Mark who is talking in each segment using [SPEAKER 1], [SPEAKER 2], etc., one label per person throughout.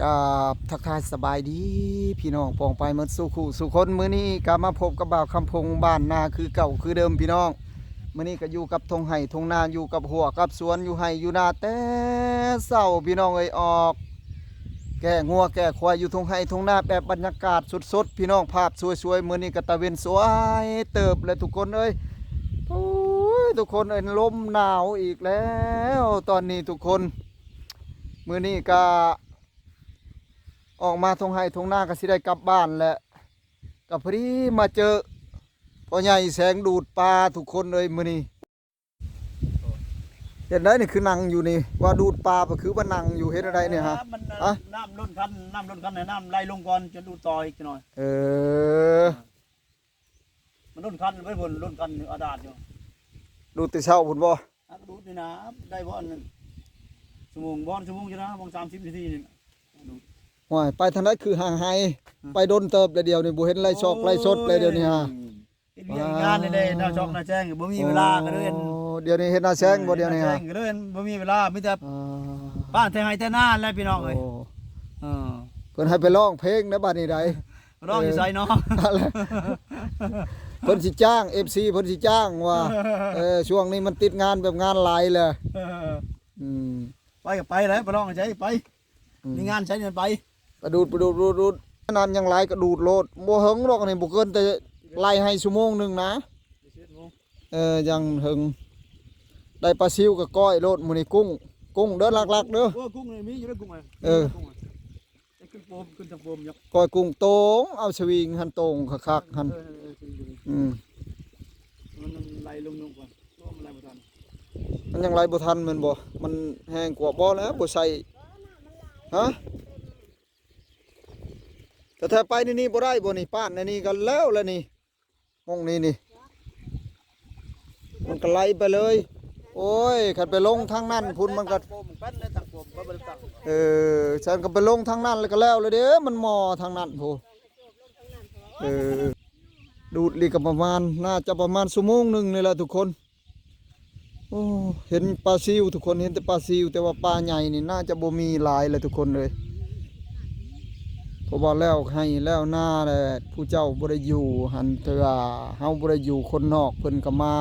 [SPEAKER 1] กับทักทายสบายดีพี่น้องปองไปหมดสู่คู่สู่คนมื้อนี้ก็มาพบกับบ่าวคำพงบ้านนาคือเก่าคือเดิมพี่น้องมื้อนี้ก็อยู่กับทงไห่ทงนาอยู่กับหัวกับสวนอยู่ไห่อยู่นาแต่เศร้าพี่น้องเอ้ยออกแก่งัวแก่ควายอยู่ทงไห่ทงนาแบบบรรยากาศสดๆพี่น้องภาพสวยๆมื้อนี้ก็ตะเวนสวยเติบเลยทุกคนเอ้ยโอ้ยทุกคนเอ้ยลมหนาวอีกแล้วตอนนี้ทุกคนมื้อนี้ก็ออกมาทงไห้ทงหน้าก็สิได้กลับบ้านแหละกับพอดีมาเจอพ่อใหญ่แสงดูดปลาทุกคนเลยมื้อนี้เห็นได้นี่คือนั่งอยู่นี่ว่าดูดปลาก็คือว่านั่งอยู่เฮ็ดอะไรเนี่ยฮะ
[SPEAKER 2] อะน้ำล้นคันเนี่ยน้ำไหลลงก่อนจะดูต่ออีกหน่อยมันล้นคันไว้บนล้นคันอาดาดอยู่
[SPEAKER 1] ดูดแต่เช้าพุ่นบ่
[SPEAKER 2] ก็ดูนี่นะได้บ่อนชั่วโมงจะนะมอง30 นาทีนี่
[SPEAKER 1] ห่วยไปทางนั้นคือห่างไห้ไปโดนเติบเลยเดียวนี่บ่เห็นไล่ชอกไล่สดเลยเดี๋ยวนี้ฮะ
[SPEAKER 2] เฮ็ดเวียกงานนี่เด้น่าชอกน่าแจ้งบ่มีเวลาก็เลย
[SPEAKER 1] เดี๋ยวนี้เฮ็ดหน้าแซงบ่เดี๋ยวนี้ฮะ
[SPEAKER 2] ก็เลยบ่มีเวลามีแต่บ้านแต่ไห้แต่นาแล้วพี่น้องเอ้ย
[SPEAKER 1] เพิ่นให้ไปร้องเพลงนะบัดนี้ได้
[SPEAKER 2] ร้องอยู่ไสเนาะ
[SPEAKER 1] เพิ่นสิจ้าง FC เพิ่นสิจ้างว่าช่วงนี้มันติดงานแบบงานหลายเลย
[SPEAKER 2] ไปก็ไปแล้วไปร้องใช้ไปมีงานใช้เงินไป
[SPEAKER 1] กระดูดนานยังไล่กระดูดโลดบ่หึงหรอกนี่บ่เกินแต่ไล่ให้ชั่วโมงนึงนะยังหึงได้ปลาซิวกับก้อยโลดมื้อนี้กุ้งเด้อหลักๆเด้อ
[SPEAKER 2] กุ้งนี่มีอยู่แล้วกุ้งขึ้นโปมขึ้นทางโปมยัก
[SPEAKER 1] ก้อยกุ้งโตงเอาสวิงหันโตงคักๆหัน
[SPEAKER 2] มันไหลลงก่อนมันไหลบ่ทัน
[SPEAKER 1] มันยังไหลบ่ทันแม่นบ่มันแห้งกว่าบ่แล้วบ่ใส่ฮะแต่ถ้าไปนี่บ่ได้บ่นี่ป้านนี่ก็แล้วนี่มองนี่มันก็ไหลไปเลยโอ้ยขันไปลงทางนั้นพุ่นมันก็ฉันก็ไปลงทางนั้นแล้วก็แล้วเลยเด้อมันมอทางนั้นโหดูดลีกับประมาณน่าจะประมาณชั่วโมงนึงนี่แหละทุกคนโอ้เห็นปลาซิวทุกคนเห็นแต่ปลาซิวแต่ว่าปลาใหญ่นี่น่าจะบ่มีหลายเลยทุกคนเลยเพราะว่าแล้วให้แล้วหน้าแหละผู้เจ้าบ่ได้อยู่หันเถื่อเฮาบ่ได้อยู่คนนอกเพิ่นก็มา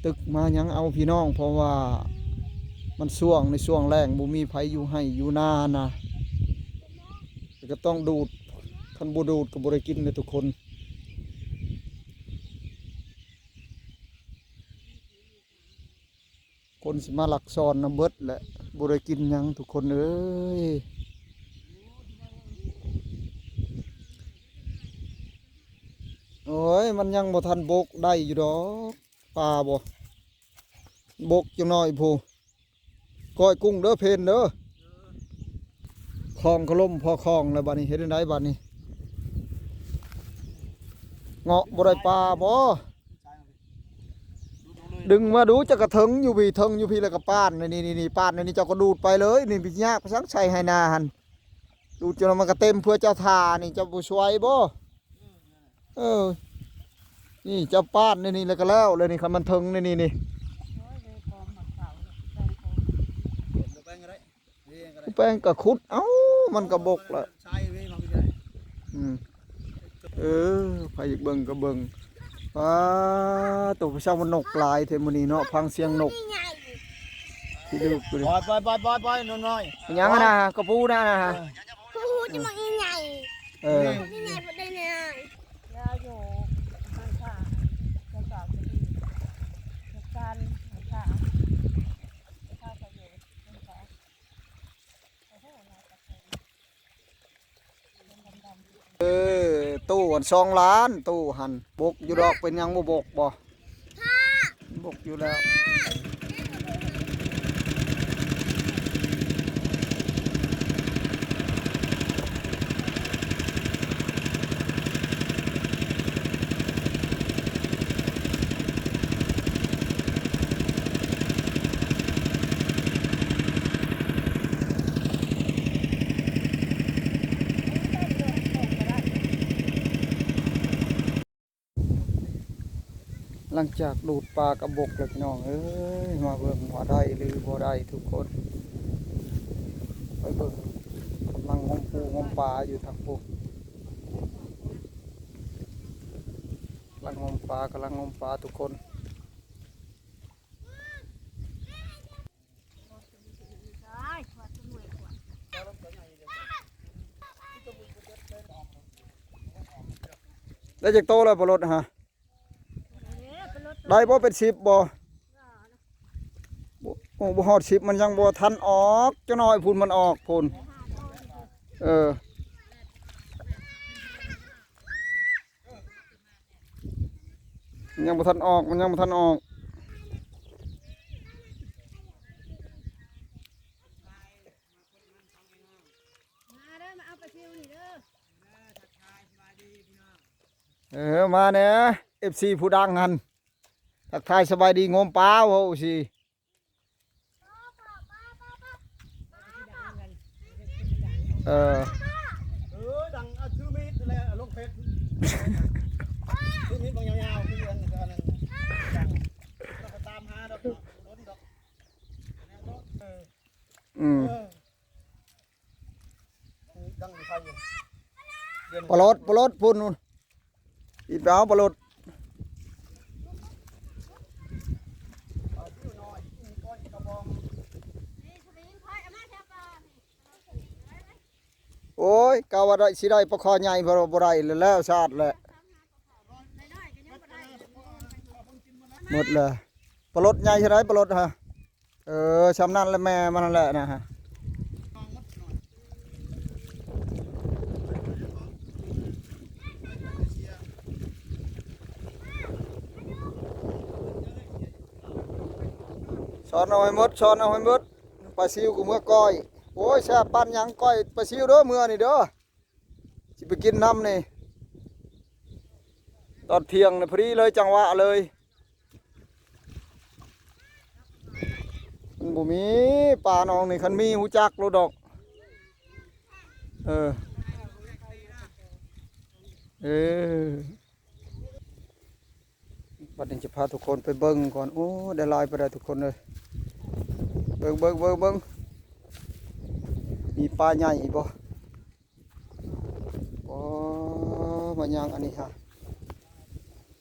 [SPEAKER 1] ตึกมายังเอาพี่น้องเพราะว่ามันช่วงในช่วงแรงบ่มีไผอยู่ให้อยู่หน้านะก็ต้องดูดคันบ่ดูดก็บ่ได้กินเลยทุกคนคนสิมาหลักซ้อนน้ำเบิดแหละบ่ได้กินยังทุกคนเอ้ยโอ้ยมันยังบ่ทันบกได้อยู่ดอกปลาบ่บกจังน้อยผู้ก้อยกุ้งเด้อเพนเด้อคลองขล่มพอคลองแล้วบัดนี้เฮ็ดได้บัดนี้เงาะบ่ได้ปลาบ่ดึงมาดูจะกระถึงอยู่พี่ถึงอยู่พี่แล้วก็ป้านนี่ป้านนี่เจ้าก็ดูดไปเลยนี่พี่ยากสังใส่ให้นาหันดูดจนมันก็เต็มเพื่อเจ้าทานี่เจ้าบ่ช่วยบ่นี่เจ้าป้านนี่แล้วก็แล้วเลยนี่คันมันถึงนี่แป้งก็ขุดเอ้ามันก็บกละไปอีกเบิ่งก็เบิ่งตัวผู้ชายมันนกลายเทมุนีเนาะพังเสียงนกที่ดูไป
[SPEAKER 2] น้อย
[SPEAKER 1] ยังนะกระปูนะฮะ
[SPEAKER 3] กระปูจะมันใหญ่ใหญ่พอได้เนี่ยยาอยู่ข้างข้างจะสาวจะดีจะการค่ะ
[SPEAKER 1] ตู้2 ล้านตู้หันบกอยู่ดอกเป็นยังบ่บกบ่บกอยู่แล้วหลังจากดูดปลากระบกแล้วพี่น้องเอ้ยมาเบิ่งว่าได้หรือบ่ได้ทุกคนไปเบิ่งกำลัง ปูงมปลาอยู่ทางปูกำลังงมปลากำลังงมปลาทุกคนได้จากโตแล้วปลดฮะได้บ่เป็น10บ่โอ้บ่ฮอด10มันยังบ่ทันออกจักหน่อยพุ่นมันออกพุ่นมันยังบ่ทันออกมันยังบ่ทันออกมาเนี่ย FC ผู้ดังหันทักทายสบายดีงมปลาโว้สิ
[SPEAKER 2] ดังชื่อมีดอะไรลงเฟซชื่อมีดบางยาวๆคืออันนั้นดังเราก็ตามหาดอกล้นดอกดังใครอยู่
[SPEAKER 1] ปลดพุ่นนู่นอีกแล้วปลดโอ้ยกาวาได้สิได้ปลาคอใหญ่บ่ได้แล้วชาติแหละหมดเลยปลดใหญ่ใช่ไหมปลดฮะชำนาญแล้วแม่มันนั่นแหละนะฮะช้อนเอาให้หมดช้อนเอาให้หมดปลาซิวกูเมื่อก้อยโอ้ยแซ่บปั้นยังก้อยปลาซิวเด้อเมื่อนี่เด้อสิไปกินน้ำนี่ตอนเที่ยงนี่พอดีเลยจังหวะเลยมันบ่มีปลาน้องนี่คันมีหูจักโลดอกบัดนี้จะพาทุกคนไปเบิ่งก่อนโอ้ได้ลายไปได้ทุกคนเลยเบิ่งมีปลาใหญ่บ่อ๋อมาย่างอันนี้ฮะ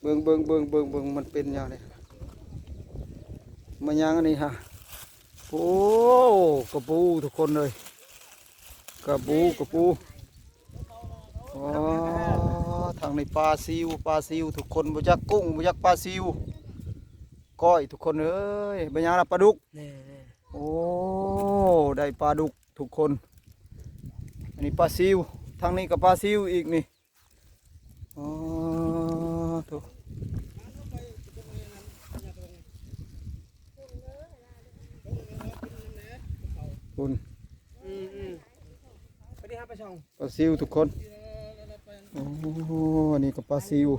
[SPEAKER 1] เบิ่งมันเป็นอย่างนี้มาย่างอันนี้ฮะโอ้กระปูทุกคนเลยกระปูอ๋อทางในปลาซิวทุกคนบ่จักกุ้งบ่จักปลาซิวก้อยทุกคนเอ้ยบ่ย่างนะปลาดุกโอ้ได้ปลาดุกทุกคนอันนี้ปลาซิวทางนี้ก็ปลาซิวอีกนี่อ๋อทุกคุณปลาซิวทุกคนโอ้อันนี้ก็ปลาซิว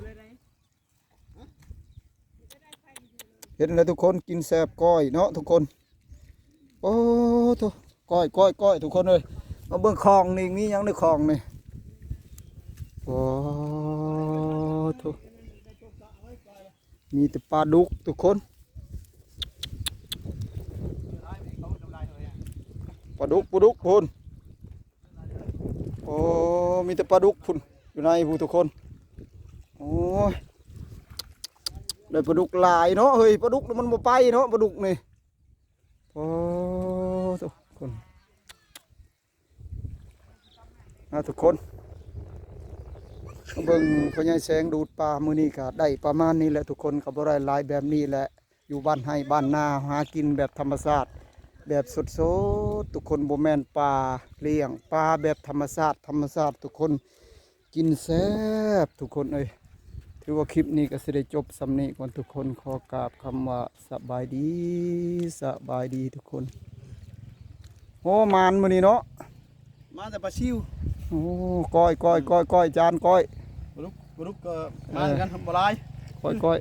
[SPEAKER 1] เห็นแล้วทุกคนกินแซ่บก้อยเนาะทุกคนโอ้ทุกก้อยทุกคนเลยมาเบิ่งคลองนี่มียังในคลองนี่โอ้ทุกมีแต่ปลาดุกทุกคนปลาดุกพุ่นโอ้มีแต่ปลาดุกพุ่นอยู่ในผู้ทุกคนโอ้ยได้ปลาดุกหลายเนาะเฮ้ยปลาดุกมันบ่ไปเนาะปลาดุกนี่โอ้ทุกคนทุกคนเบิ่งพ่อใหญ่แสงดูดปลามื้อนี้ก็ได้ประมาณนี้แหละทุกคนก็บ่ได้หลายแบบนี้แหละอยู่บ้านให้บ้านนาหากินแบบธรรมชาติแบบสดๆทุกคนบ่แม่นปลาเลี้ยงปลาแบบธรรมชาติทุกคนกินแซ่บทุกคนเอ้ยถือว่าคลิปนี้ก็สิได้จบสำนี้ก่อนทุกคนขอกราบคำว่าสบายดีทุกคนโอ้มานมื้อนี้เนาะ
[SPEAKER 2] มาแต่ปลาซิว
[SPEAKER 1] โอ้ก้อยจานก้อย
[SPEAKER 2] ปลาดุกก็มากันทำปลาไหล
[SPEAKER 1] ก้อย